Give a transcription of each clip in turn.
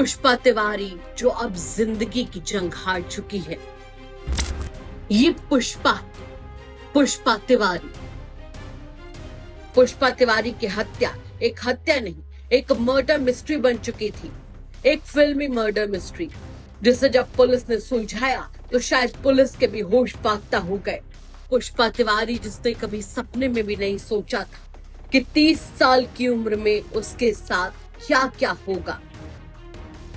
पुष्पा तिवारी जो अब जिंदगी की जंग हार चुकी है। ये पुष्पा तिवारी। पुष्पा तिवारी की हत्या एक हत्या नहीं, एक मर्डर मिस्ट्री बन चुकी थी। एक फिल्मी मर्डर मिस्ट्री जिसे जब पुलिस ने सुलझाया तो शायद पुलिस के भी होश फाख्ता हो गए। पुष्पा तिवारी जिसने कभी सपने में भी नहीं सोचा था कि 30 साल की उम्र में उसके साथ क्या क्या होगा।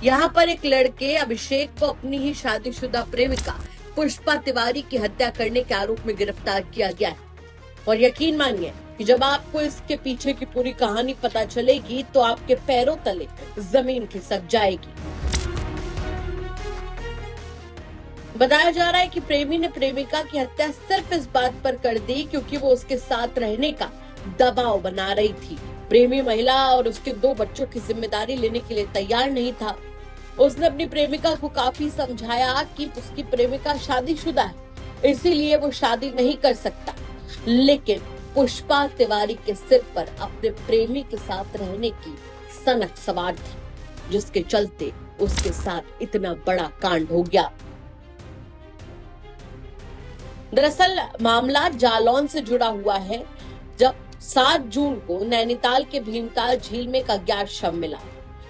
यहाँ पर एक लड़के अभिषेक को अपनी ही शादीशुदा प्रेमिका पुष्पा तिवारी की हत्या करने के आरोप में गिरफ्तार किया गया है। और यकीन मानिए कि जब आपको इसके पीछे की पूरी कहानी पता चलेगी तो आपके पैरों तले जमीन खिसक जाएगी। बताया जा रहा है कि प्रेमी ने प्रेमिका की हत्या सिर्फ इस बात पर कर दी क्योंकि वो उसके साथ रहने का दबाव बना रही थी। प्रेमी महिला और उसके 2 बच्चों की जिम्मेदारी लेने के लिए तैयार नहीं था। उसने अपनी प्रेमिका को काफी समझाया कि उसकी प्रेमिका शादीशुदा है, इसीलिए वो शादी नहीं कर सकता। लेकिन पुष्पा तिवारी के सिर पर अपने प्रेमी के साथ रहने की सनक सवार थी, जिसके चलते उसके साथ इतना बड़ा कांड हो गया। दरअसल मामला जालौन से जुड़ा हुआ है, जब 7 जून को नैनीताल के भीमताल झील में एक अज्ञात शव मिला,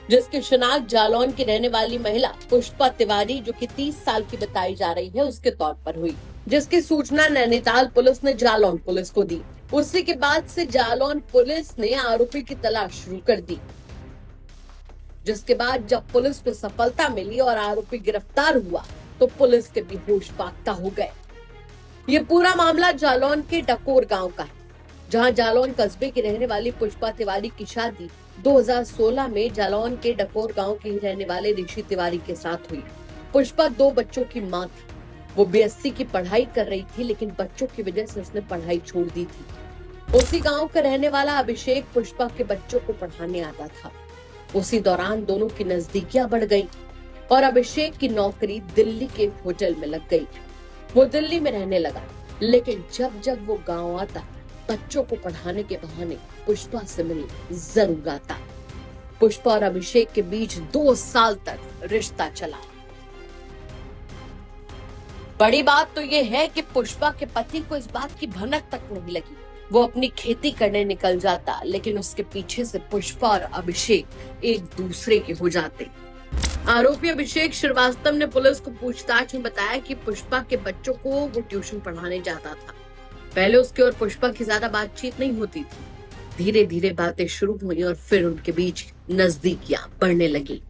जिसकी शिनाख्त जालौन की रहने वाली महिला पुष्पा तिवारी जो कि 30 साल की बताई जा रही है उसके तौर पर हुई, जिसकी सूचना नैनीताल पुलिस ने जालौन पुलिस को दी। उसी के बाद से जालौन पुलिस ने आरोपी की तलाश शुरू कर दी, जिसके बाद जब पुलिस को सफलता मिली और आरोपी गिरफ्तार हुआ तो पुलिस के भी होश फाख्ता हो गए। ये पूरा मामला जालौन के डकोर गांव का है, जहां जालौन कस्बे की रहने वाली पुष्पा तिवारी की शादी 2016 में जालौन के डकोर गांव के ही रहने वाले ऋषि तिवारी के साथ हुई। पुष्पा 2 बच्चों की मां थी। वो बीएससी की पढ़ाई कर रही थी, लेकिन बच्चों की वजह से उसने पढ़ाई छोड़ दी थी। उसी गांव का रहने वाला अभिषेक पुष्पा के बच्चों को पढ़ाने आता था। उसी दौरान दोनों की नजदीकियां बढ़ गई और अभिषेक की नौकरी दिल्ली के होटल में लग गई। वो दिल्ली में रहने लगा, लेकिन जब जब वो गांव आता बच्चों को पढ़ाने के बहाने पुष्पा से मिलने जरूर आता। पुष्पा और अभिषेक के बीच 2 साल तक रिश्ता चला। बड़ी बात तो ये है कि पुष्पा के पति को इस बात की भनक तक नहीं लगी। वो अपनी खेती करने निकल जाता, लेकिन उसके पीछे से पुष्पा और अभिषेक एक दूसरे के हो जाते। आरोपी अभिषेक श्रीवास्तव ने पुलिस को पूछताछ में बताया कि पुष्पा के बच्चों को वो ट्यूशन पढ़ाने जाता था। पहले उसके और पुष्पा की ज्यादा बातचीत नहीं होती थी। धीरे धीरे बातें शुरू हुई और फिर उनके बीच नजदीकियां बढ़ने लगी।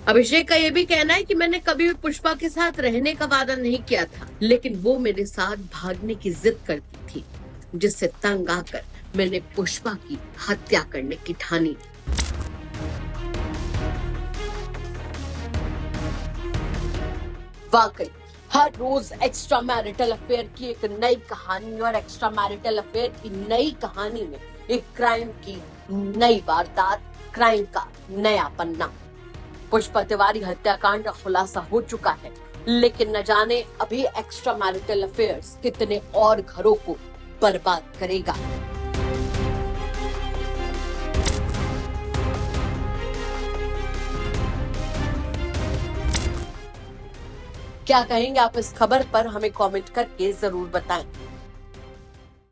अभिषेक का यह भी कहना है कि मैंने कभी भी पुष्पा के साथ रहने का वादा नहीं किया था, लेकिन वो मेरे साथ भागने की जिद करती थी, जिससे तंग आकर मैंने पुष्पा की हत्या करने की ठानी। वाकई हर रोज एक्स्ट्रा मैरिटल अफेयर की एक नई कहानी और एक्स्ट्रा मैरिटल अफेयर की नई कहानी में एक क्राइम की नई वारदात, क्राइम का नया पन्ना। पुष्पा तिवारी हत्याकांड का खुलासा हो चुका है, लेकिन न जाने अभी एक्स्ट्रा मैरिटल अफेयर्स कितने और घरों को बर्बाद करेगा। क्या कहेंगे आप इस खबर पर, हमें कमेंट करके जरूर बताएं।